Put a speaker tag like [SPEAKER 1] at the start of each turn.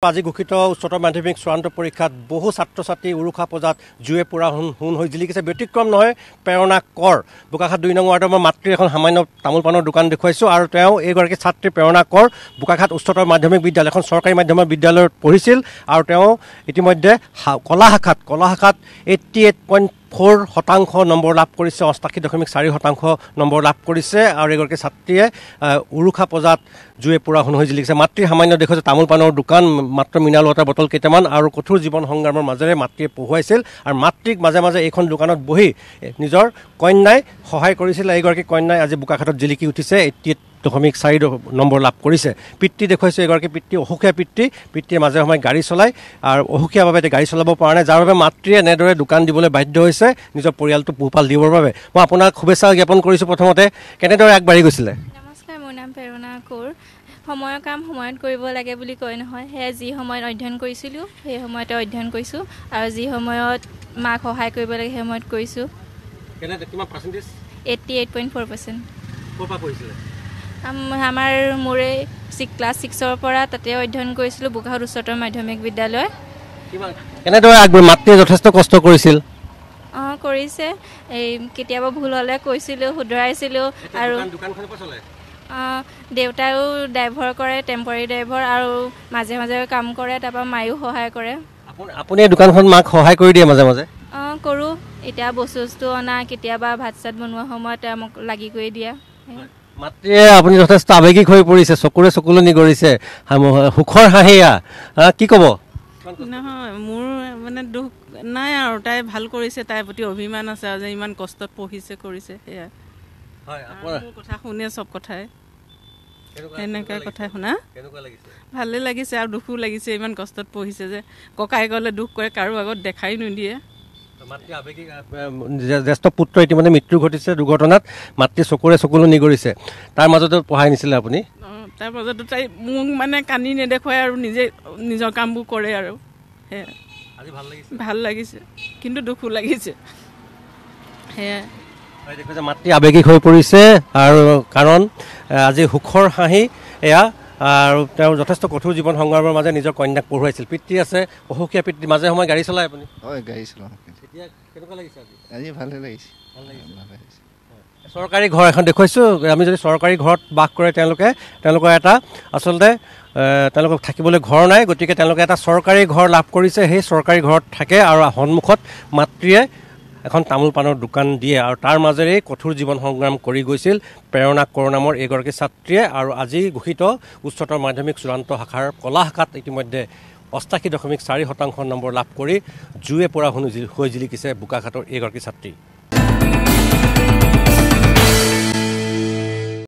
[SPEAKER 1] আজি ঘোষিত উচ্চতৰ মাধ্যমিক চূড়ান্ত পৰীক্ষাত বহু ছাত্ৰ ছাত্ৰী উৰুখা পজাত জুয়ে পুৰা হুন হৈ জিলিকিছে। ব্যতিক্ৰম নহয় প্ৰেৰণা কৰ। বোকাখাত 2 নং ৱাৰ্ডৰ মই মাতৃৰ এখন সামান্য তামোল পাণৰ দোকান দেখুৱাইছোঁ আৰু তেওঁ এইগৰাকী ছাত্ৰী প্ৰেৰণা কৰ বোকাখাত উচ্চতৰ মাধ্যমিক বিদ্যালয় এখন চৰকাৰী মাধ্যমিক বিদ্যালয়ত পঢ়িছিল আৰু তেওঁ ইতিমধ্যে কলা শাখাত 88.4% নম্বৰ লাভ কৰিছে, 88.4% নম্বৰ লাভ কৰিছে আৰু এগৰাকী ছাত্ৰীয়ে উৰুখা পজাত জুয়ে পুৰা হুন হৈ জিলিকিছে। মাতৃৰ সামান্য দেখুৱাইছে তামোল পাণৰ দোকান, মাত্ৰ মিনাৰেল ৱাটাৰ বটল কেইটামান আৰু কঠোৰ জীৱন সংগ্ৰামৰ মাজেৰে মাতৃয়ে পঢ়ুৱাইছিল আৰু মাতৃক মাজে মাজে এইখন দোকানত বহি নিজৰ কন্যাই সহায় কৰিছিল। এইগৰাকী কন্যাই আজি বোকাখাতত জিলিকি উঠিছে, 88.4 নম্বৰ লাভ কৰিছে। পিতৃ দেখুৱাইছে, এগৰাকী পিতৃ অসুখীয়া পিতৃয়ে মাজে সময়ে গাড়ী চলায় আৰু অসুখীয়াভাৱে গাড়ী চলাব পৰা নাই, যাৰ বাবে মাতৃয়ে এনেদৰে দোকান দিবলৈ বাধ্য হৈছে নিজৰ পৰিয়ালটো পোহপাল দিবৰ বাবে। মই আপোনাক শুভেচ্ছা জ্ঞাপন কৰিছোঁ। প্ৰথমতে কেনেদৰে আগবাঢ়ি গৈছিলে?
[SPEAKER 2] নমস্কাৰ, মোৰ নাম প্ৰেৰণা কৌৰ। সময়ৰ কাম সময়ত কৰিব লাগে বুলি কয় নহয়, সেয়া যি সময়ত অধ্যয়ন কৰিছিলোঁ সেই সময়তে অধ্যয়ন কৰিছোঁ আৰু যি সময়ত মাক সহায় কৰিব লাগে সেই সময়ত কৰিছোঁ। 88.4%। আমাৰ মোৰে ক্লাছ 6ৰ পৰা তাতে অধ্যয়ন কৰিছিলোঁ বোকাখাত উচ্চতৰ মাধ্যমিক বিদ্যালয়।
[SPEAKER 1] কেনেদৰে মাতৃয়ে যথেষ্ট কষ্ট কৰিছিল?
[SPEAKER 2] কৰিছে, এই কেতিয়াবা ভুল হ'লে কৈছিলোঁ, শুধৰাইছিলোঁ আৰু দেউতাও ড্ৰাইভাৰ কৰে, টেম্পৰাৰী ড্ৰাইভাৰ আৰু মাজে মাজে কাম কৰে, তাৰপৰা মায়েও সহায় কৰে।
[SPEAKER 1] আপুনি দোকানখন মাক সহায় কৰি দিয়ে মাজে মাজে?
[SPEAKER 2] কৰোঁ, এতিয়া বস্তু অনা, কেতিয়াবা ভাত চাত বনোৱা সময়ত মোক লাগি কৰি দিয়া।
[SPEAKER 1] মাতৃয়ে আপুনি যথেষ্ট আৱেগিক হৈ পৰিছে, চকুলনি কৰিছে, সুখৰ হাঁহিয়া, কি ক'ব?
[SPEAKER 3] নহয়, মোৰ মানে দুখ নাই আৰু তাই ভাল কৰিছে, তাইৰ প্ৰতি অভিমান আছে আৰু যে ইমান কষ্টত পঢ়িছে কৰিছে, সেয়া কথা শুনে চব কথাই এনেকুৱা কথা শুনা ভালে লাগিছে আৰু দুখো লাগিছে। ইমান কষ্টত পঢ়িছে যে ককাই গ'লে দুখ কৰে, কাৰো আগত দেখাই নিদিয়ে।
[SPEAKER 1] জ্যেষ্ঠ পুত্ৰ ইতিমধ্যে মৃত্যু ঘটিছে দুৰ্ঘটনাত, মাতৃ চকুলনি কৰিছে, তাৰ মাজতে পঢ়াই নিছিলে আপুনি?
[SPEAKER 3] তাৰ মাজতো তাই মোক মানে কান্দি নেদেখুৱাই আৰু নিজে নিজৰ কামবোৰ কৰে আৰু সেয়া ভাল লাগিছে, কিন্তু দুখো লাগিছে। সেয়াই
[SPEAKER 1] মাতৃ আৱেগিক হৈ পৰিছে আৰু কাৰণ আজি সুখৰ হাঁহি এয়া আৰু তেওঁ যথেষ্ট কঠোৰ জীৱন সংগ্ৰামৰ মাজে নিজৰ কন্যাক পঢ়ুৱাইছিল। পিতৃ আছে, অসুখীয়া পিতৃ, মাজে সময়ে গাড়ী চলায় আপুনি?
[SPEAKER 4] হয়, গাড়ী চলাওঁ।
[SPEAKER 1] এতিয়া কেনেকুৱা লাগিছে
[SPEAKER 4] আজি? ভালে লাগিছে।
[SPEAKER 1] চৰকাৰী ঘৰ এখন দেখুৱাইছোঁ। আমি যদি চৰকাৰী ঘৰত বাস কৰে তেওঁলোকৰ এটা আচলতে তেওঁলোকক থাকিবলৈ ঘৰ নাই, গতিকে তেওঁলোকে এটা চৰকাৰী ঘৰ লাভ কৰিছে। সেই চৰকাৰী ঘৰত থাকে আৰু সন্মুখত মাতৃয়ে এখন তামোল পাণৰ দোকান দিয়ে আৰু তাৰ মাজেৰে কঠোৰ জীৱন সংগ্ৰাম কৰি গৈছিল প্ৰেৰণা কৰ নামৰ এগৰাকী ছাত্ৰীয়ে। আৰু আজি ঘোষিত উচ্চতৰ মাধ্যমিক চূড়ান্ত শাখাৰ কলা শাখাত ইতিমধ্যে 88.4% নম্বৰ লাভ কৰি জুয়ে পুৰা হৈ জিলিকিছে বোকাখাতৰ এগৰাকী ছাত্ৰী।